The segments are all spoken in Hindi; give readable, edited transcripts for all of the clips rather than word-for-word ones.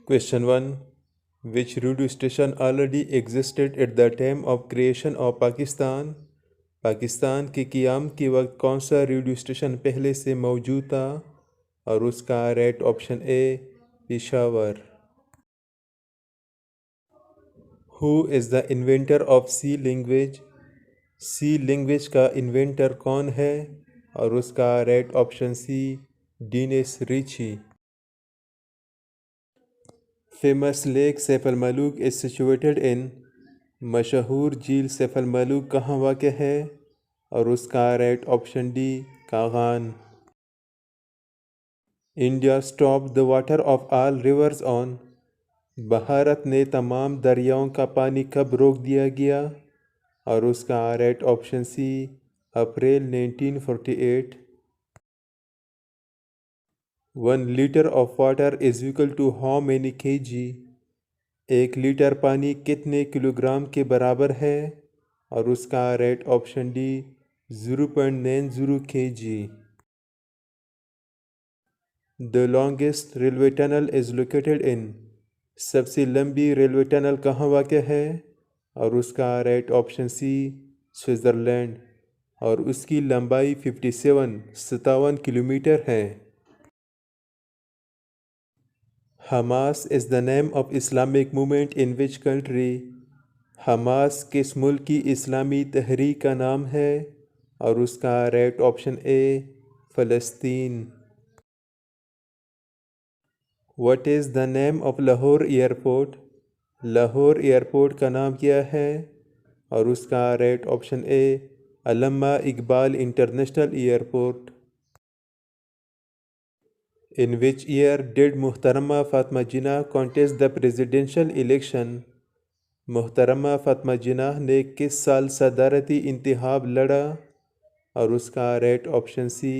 Question 1. Which radio station already existed at the time of creation of Pakistan? Pakistan के क़याम के वक्त कौन सा रेडियो स्टेशन पहले से मौजूद था? और उसका right option a Peshawar. Who is the inventor of C language? C language का इन्वेंटर कौन है? और उसका right option c Dennis Ritchie. Famous lake Saif ul Malook is situated in? मशहूर झील सैफ अल मलूक कहाँ वाक़ है? और उसका right option D Kaghan. India stop the water of all reverse on? Bharat ने तमाम दरियाओं का पानी कब रोक दिया गया? और उसका right option C April 1948। 1 litre of water is equal to how many kg? 1 litre पानी कितने किलोग्राम के बराबर है? और उसका right option D 0.90 kg। The longest railway tunnel is located in? सबसे लंबी रेलवे टनल कहाँ वाक़ है? और उसका राइट ऑप्शन सी स्विट्ज़रलैंड, और उसकी लंबाई 57 किलोमीटर है। Hamas is the name of Islamic movement in which country? Hamas किस मुल्क की इस्लामी तहरीक का नाम है? और उसका राइट ऑप्शन ए फ़लस्तीन। What is the name of Lahore airport? Lahore airport का नाम क्या है? और उसका right option a Allama Iqbal international airport. In which year did मुहतरमा Fatima Jinnah contest the presidential election? मुहतरमा फ़ातिमा जिन्नाह ने किस साल सदारती इंतखाब लड़ा? और उसका right option c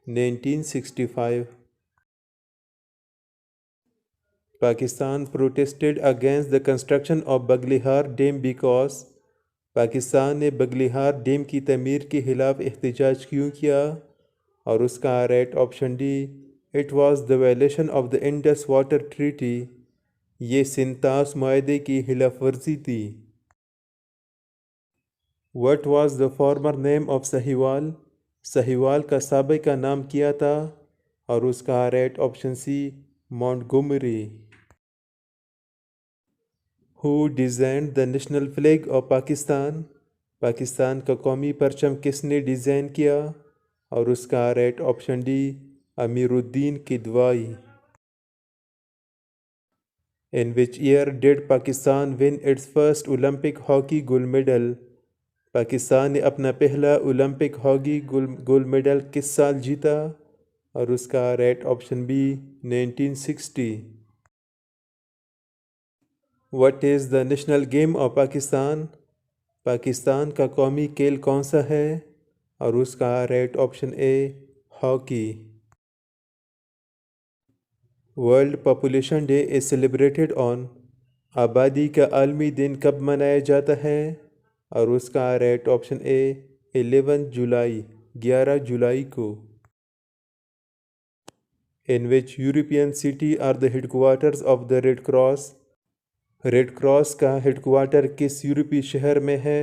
1965। Pakistan protested against the construction of Baglihar dam because? Pakistan ने बगलिहार डैम की तमीर के खिलाफ एहतजाज क्यों किया? और उसका right option D it was the violation of the Indus water treaty. ये सिंतास माहदे की खिलाफ वर्जी थी। What was the former name of Sahiwal? Sahiwal का साबिका नाम क्या था? और उसका right option C Montgomery. Who designed the national flag of Pakistan? Pakistan का कौमी परचम किसने डिज़ाइन किया? और उसका right option D Amiruddin Kidwai. In which year did Pakistan win it's first Olympic hockey gold medal? Pakistan ने अपना पहला ओलंपिक हॉकी गोल्ड मेडल किस साल जीता? और उसका right option B 1960। What is the national game of Pakistan? Pakistan का कौमी खेल कौन सा है? और उसका right option A hockey. World Population Day is celebrated on? आबादी का आलमी दिन कब मनाया जाता है? और उसका राइट ऑप्शन ए 11 जुलाई 11 जुलाई को। In which European city are the headquarters of the Red Cross? Red Cross का हेडक्वार्टर किस यूरोपीय शहर में है?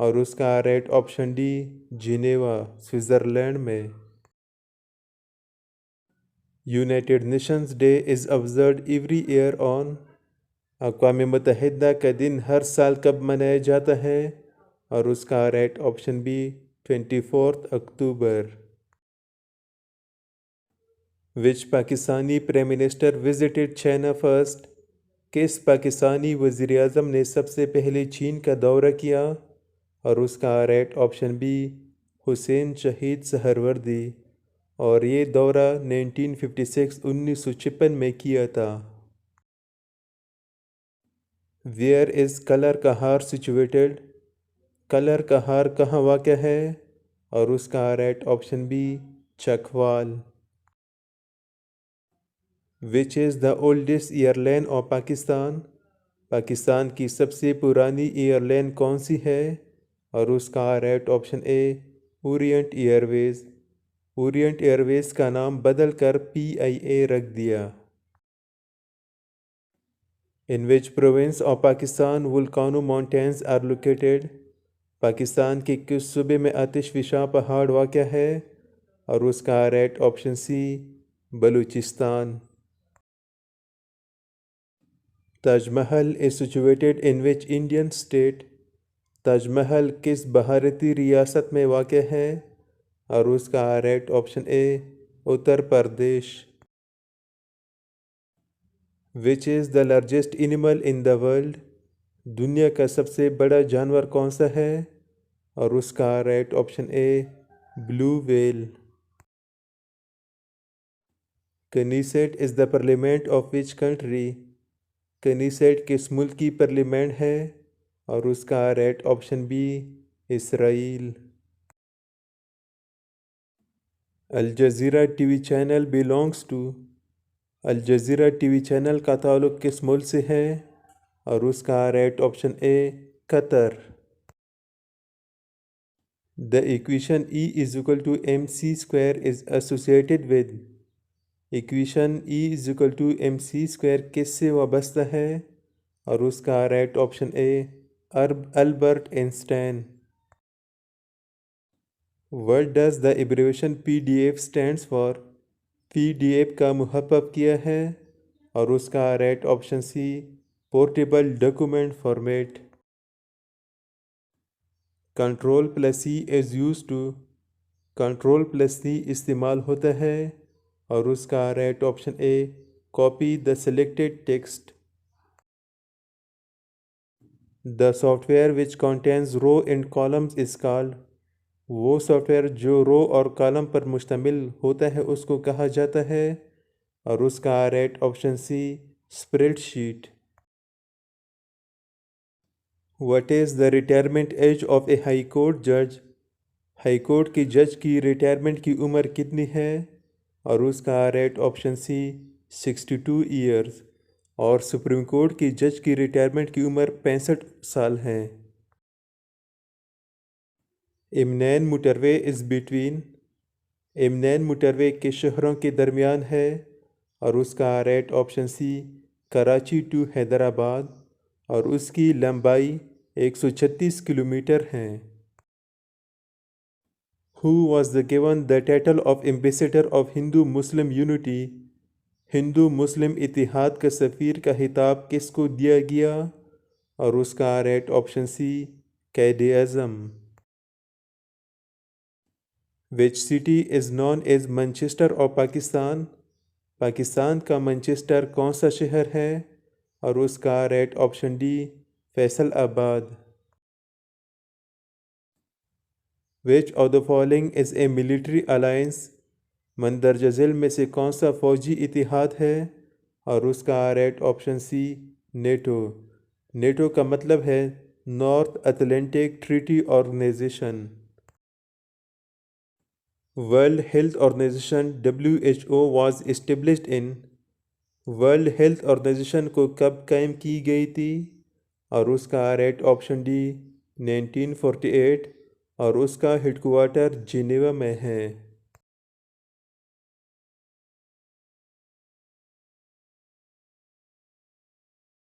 और उसका right option d Geneva Switzerland में। United Nations day is observed every year on? अक़वाम मुत्तहिदा का दिन हर साल कब मनाया जाता है? और उसका राइट ऑप्शन बी 24 अक्टूबर। Which Pakistani prime minister visited China first? किस पाकिस्तानी वज़ीर आज़म ने सबसे पहले चीन का दौरा किया? और उसका राइट ऑप्शन बी हुसैन शहीद सहरवर्दी, और ये दौरा 1956 में किया था। Where is Kallar Kahar situated? Kallar Kahar कहाँ वाक़ है? और उसका right option b Chakwal. Which is the oldest airline of Pakistan? Pakistan की सबसे पुरानी एयरलाइन कौन सी है? और उसका right option a Orient Airways. Orient Airways का नाम बदल कर PIA रख दिया। In which province of Pakistan Volcano mountains are located? Pakistan के किस सूबे में आतिशफिशा पहाड़ वाक़ है? और उसका right option C Balochistan. Taj Mahal is situated in which Indian state? Taj Mahal किस भारतीय रियासत में वाक़ है? और उसका right option A Uttar Pradesh. Which is the largest animal in the world? दुनिया का सबसे बड़ा जानवर कौन सा है? और उसका right option a blue whale. Knesset is the parliament of which country? Knesset किस मुल्क की पार्लियामेंट है? और उसका right option b Israel. Al Jazeera TV channel belongs to? Al Jazeera TV channel का ताल्लुक़ किस मुल्क से है? और उसका right option a Qatar. The equation E is equal to mc square is associated with? Equation E is equal to mc square किससे वाबस्ता है? और उसका right option A Albert Einstein. What does the abbreviation PDF stands for? PDF का मुहप्पब किया है और उसका right option c portable document format. Control plus c is use to? Control plus c इस्तेमाल होता है और उसका right option a copy the selected text. The software which contains row and columns is called? वो सॉफ्टवेयर जो रो और कॉलम पर मुश्तमिल होता है उसको कहा जाता है और उसका right option C spreadsheet. What is the retirement age of a high court जज? हाई कोर्ट की जज की रिटायरमेंट की उम्र कितनी है? और उसका राइट ऑप्शन सी 62 ईयर्स। और सुप्रीम कोर्ट की जज की रिटायरमेंट की उम्र 65 साल है। M nine motorway is between? M nine motorway के शहरों के दरमियान है और उसका right option C Karachi to Hyderabad और उसकी लंबाई 136 किलोमीटर है। Who was given the title of Ambassador of Hindu Muslim Unity? Hindu मुस्लिम इतिहाद का सफ़ीर का खिताब किसको दिया गया? और उसका राइट ऑप्शन सी कैद आज़म। Which city is known as Manchester of Pakistan? Pakistan का मैनचेस्टर कौन सा शहर है? और उसका right option D Faisalabad. Which of the following is a military alliance? मंदरजा झेल में से कौन सा फौजी इतिहाद है? और उसका right option C NATO. NATO का मतलब है North Atlantic Treaty Organisation. World Health Organisation WHO was established in? World Health Organisation को कब कायम की गई थी? और उसका राइट ऑप्शन डी 1948 और उसका हेडक्वार्टर जिनेवा में है।